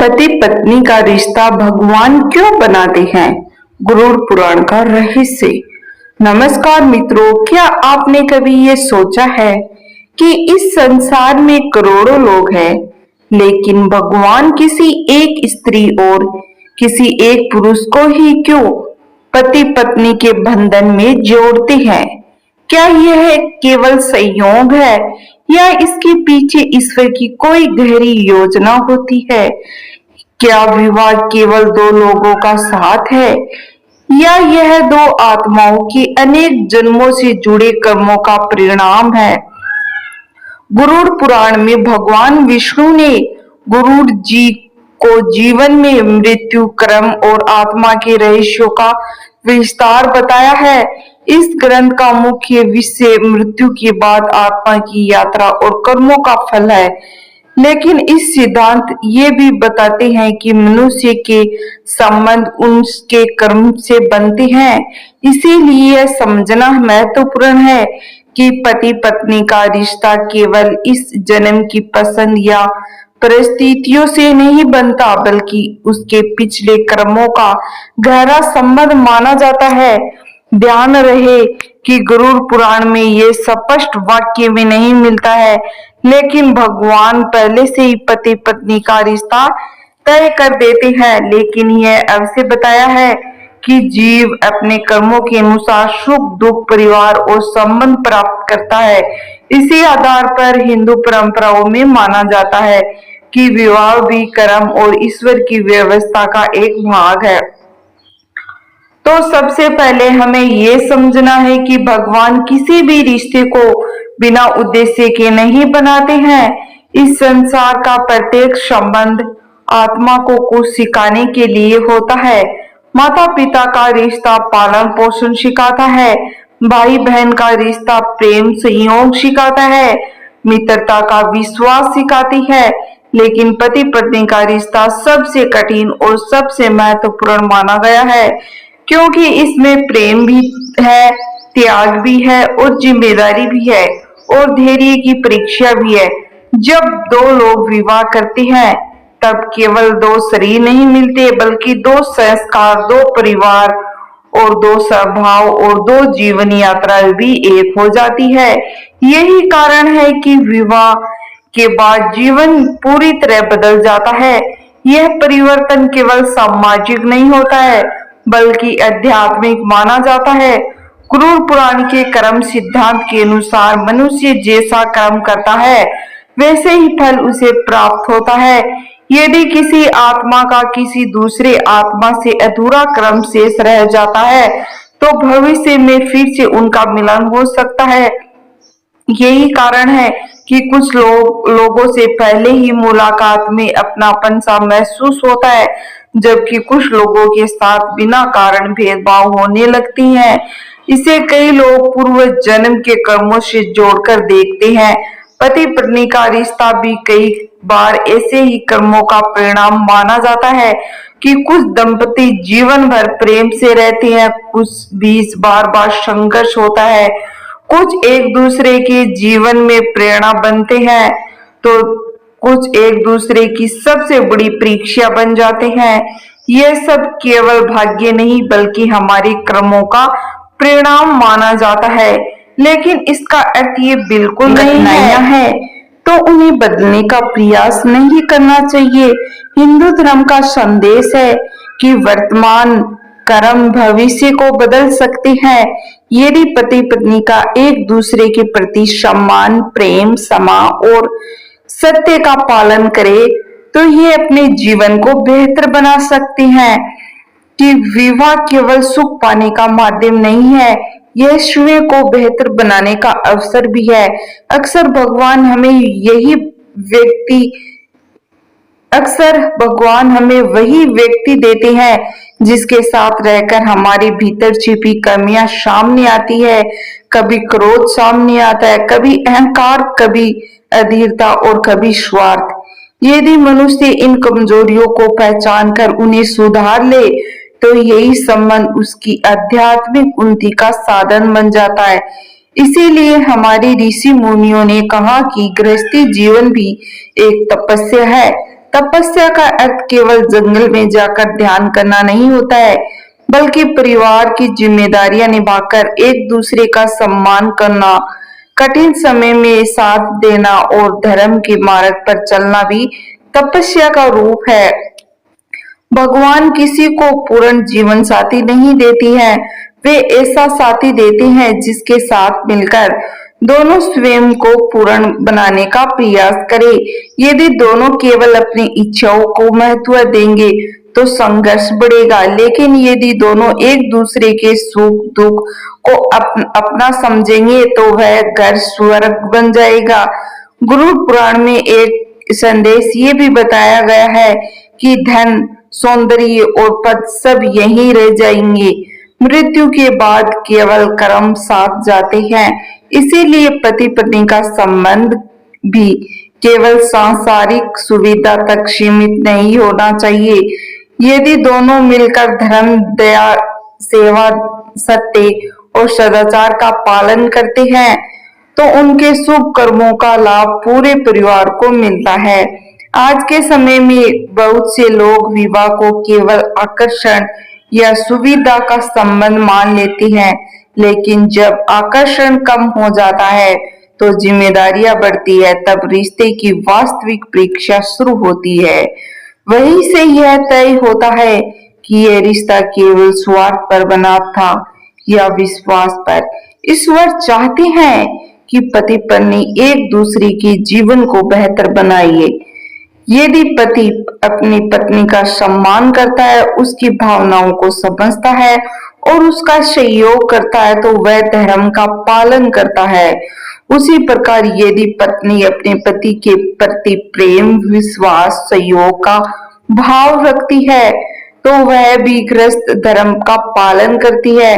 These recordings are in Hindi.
पति पत्नी का रिश्ता भगवान क्यों बनाते हैं? गरुड़ पुराण का रहस्य। नमस्कार मित्रों, क्या आपने कभी ये सोचा है कि इस संसार में करोड़ों लोग हैं, लेकिन भगवान किसी एक स्त्री और किसी एक पुरुष को ही क्यों पति पत्नी के बंधन में जोड़ते हैं? क्या यह केवल संयोग है या इसके पीछे ईश्वर की कोई गहरी योजना होती है? क्या विवाह केवल दो लोगों का साथ है या यह दो आत्माओं के अनेक जन्मों से जुड़े कर्मों का परिणाम है? गरुड़ पुराण में भगवान विष्णु ने गरुड़ जी को जीवन में मृत्यु, कर्म और आत्मा के रहस्यों का विस्तार बताया है। इस ग्रंथ का मुख्य विषय मृत्यु के बाद आत्मा की यात्रा और कर्मों का फल है, लेकिन इस सिद्धांत ये भी बताते हैं कि मनुष्य के संबंध उनके कर्म से बनते हैं। इसीलिए यह समझना महत्वपूर्ण है कि पति पत्नी का रिश्ता केवल इस जन्म की पसंद या परिस्थितियों से नहीं बनता, बल्कि उसके पिछले कर्मों का गहरा संबंध माना जाता है। ध्यान रहे कि गरुड़ पुराण में ये स्पष्ट वाक्य में नहीं मिलता है, लेकिन भगवान पहले से ही पति पत्नी का रिश्ता तय कर देते हैं। लेकिन यह अवश्य बताया है कि जीव अपने कर्मों के अनुसार सुख दुख, परिवार और संबंध प्राप्त करता है। इसी आधार पर हिंदू परंपराओं में माना जाता है कि विवाह भी कर्म और ईश्वर की व्यवस्था का एक भाग है। तो सबसे पहले हमें ये समझना है कि भगवान किसी भी रिश्ते को बिना उद्देश्य के नहीं बनाते हैं। इस संसार का प्रत्येक संबंध आत्मा को कुछ सिखाने के लिए होता है। माता पिता का रिश्ता पालन पोषण सिखाता है, भाई बहन का रिश्ता प्रेम संयोग सिखाता है, मित्रता का विश्वास सिखाती है, लेकिन पति पत्नी का रिश्ता सबसे कठिन और सबसे महत्वपूर्ण माना गया है, क्योंकि इसमें प्रेम भी है, त्याग भी है और जिम्मेदारी भी है और धैर्य की परीक्षा भी है। जब दो लोग विवाह करते हैं तब केवल दो शरीर नहीं मिलते, बल्कि दो संस्कार, दो परिवार और दो स्वभाव और दो जीवन यात्रा भी एक हो जाती है। यही कारण है कि विवाह के बाद जीवन पूरी तरह बदल जाता है। यह परिवर्तन केवल सामाजिक नहीं होता है, बल्कि आध्यात्मिक माना जाता है। गरुड़ पुराण के कर्म सिद्धांत के अनुसार मनुष्य जैसा कर्म करता है, वैसे ही फल उसे प्राप्त होता है। यदि किसी आत्मा का किसी दूसरे आत्मा से अधूरा कर्म शेष रह जाता है, तो भविष्य में फिर से उनका मिलन हो सकता है। यही कारण है कि कुछ लोगों से पहले ही मुलाकात में अपनापन सा महसूस होता है, जबकि कुछ लोगों के साथ बिना कारण भेदभाव होने लगती है। इसे कई लोग पूर्व जन्म के कर्मों से जोड़कर देखते हैं। पति पत्नी का रिश्ता भी कई बार ऐसे ही कर्मों का परिणाम माना जाता है कि कुछ दंपति जीवन भर प्रेम से रहते हैं, कुछ बीच बार बार संघर्ष होता है, कुछ एक दूसरे के जीवन में प्रेरणा बनते हैं, तो कुछ एक दूसरे की सबसे बड़ी परीक्षा बन जाते हैं। यह सब केवल भाग्य नहीं, बल्कि हमारे कर्मों का परिणाम माना जाता है। लेकिन इसका अर्थ ये बिल्कुल नहीं है तो उन्हें बदलने का प्रयास नहीं करना चाहिए। हिंदू धर्म का संदेश है कि वर्तमान कर्म भविष्य को बदल सकते हैं। यदि पति पत्नी का एक दूसरे के प्रति सम्मान, प्रेम, क्षमा और सत्य का पालन करे, तो ये अपने जीवन को बेहतर बना सकते हैं। कि विवाह केवल सुख पाने का माध्यम नहीं है, यह स्वयं को बेहतर बनाने का अवसर भी है। अक्सर भगवान हमें वही व्यक्ति देते हैं जिसके साथ रहकर हमारे भीतर छिपी कमियां सामने आती है। कभी क्रोध सामने आता है, कभी अहंकार, कभी अधीरता और कभी स्वार्थ। यदि मनुष्य इन कमजोरियों को पहचान कर उन्हें सुधार ले, तो यही संबंध उसकी आध्यात्मिक उन्नति का साधन बन जाता है। इसीलिए हमारे ऋषि मुनियों ने कहा कि गृहस्थी जीवन भी एक तपस्या है। तपस्या का अर्थ केवल जंगल में जाकर ध्यान करना नहीं होता है, बल्कि परिवार की जिम्मेदारियां निभाकर एक दूसरे का सम्मान करना, कठिन समय में साथ देना और धर्म के मार्ग पर चलना भी तपस्या का रूप है। भगवान किसी को पूर्ण जीवन साथी नहीं देती है, वे ऐसा साथी देते हैं जिसके साथ मिलकर दोनों स्वयं को पूर्ण बनाने का प्रयास करें। यदि दोनों केवल अपनी इच्छाओं को महत्व देंगे तो संघर्ष बढ़ेगा, लेकिन यदि दोनों एक दूसरे के सुख दुख को अपना समझेंगे तो वह घर स्वर्ग बन जाएगा। गुरु पुराण में एक संदेश ये भी बताया गया है कि धन, सौंदर्य और पद सब यहीं रह जाएंगे, मृत्यु के बाद केवल कर्म साथ जाते हैं। इसीलिए पति पत्नी का संबंध भी केवल सांसारिक सुविधा तक सीमित नहीं होना चाहिए। यदि दोनों मिलकर धर्म, दया, सेवा, सत्य और सदाचार का पालन करते हैं तो उनके शुभ कर्मों का लाभ पूरे परिवार को मिलता है। आज के समय में बहुत से लोग विवाह को केवल आकर्षण या सुविधा का संबंध मान लेते हैं, लेकिन जब आकर्षण कम हो जाता है तो जिम्मेदारियां बढ़ती है, तब रिश्ते की वास्तविक परीक्षा शुरू होती है। वहीं से यह तय होता है कि यह रिश्ता केवल स्वार्थ पर बना था या विश्वास पर। ईश्वर चाहते हैं कि पति पत्नी एक दूसरे के जीवन को बेहतर बनाइए। यदि पति अपनी पत्नी का सम्मान करता है, उसकी भावनाओं को समझता है और उसका सहयोग करता है तो वह धर्म का पालन करता है। उसी प्रकार यदि पत्नी अपने पति के प्रति प्रेम, विश्वास, सहयोग का भाव रखती है तो वह भी गृहस्थ धर्म का पालन करती है।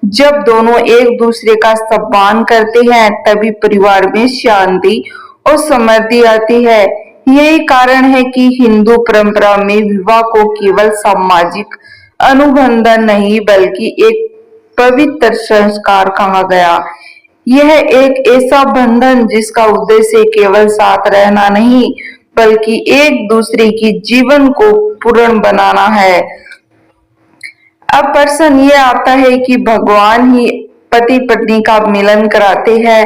जब दोनों एक दूसरे का सम्मान करते हैं तभी परिवार में शांति और समृद्धि आती है। यही कारण है कि हिंदू परंपरा में विवाह को केवल सामाजिक अनुबंधन नहीं बल्कि एक पवित्र संस्कार कहा गया। यह एक ऐसा बंधन जिसका उद्देश्य केवल साथ रहना नहीं बल्कि एक दूसरे के जीवन को पूर्ण बनाना है। अब प्रश्न ये आता है कि भगवान ही पति पत्नी का मिलन कराते हैं,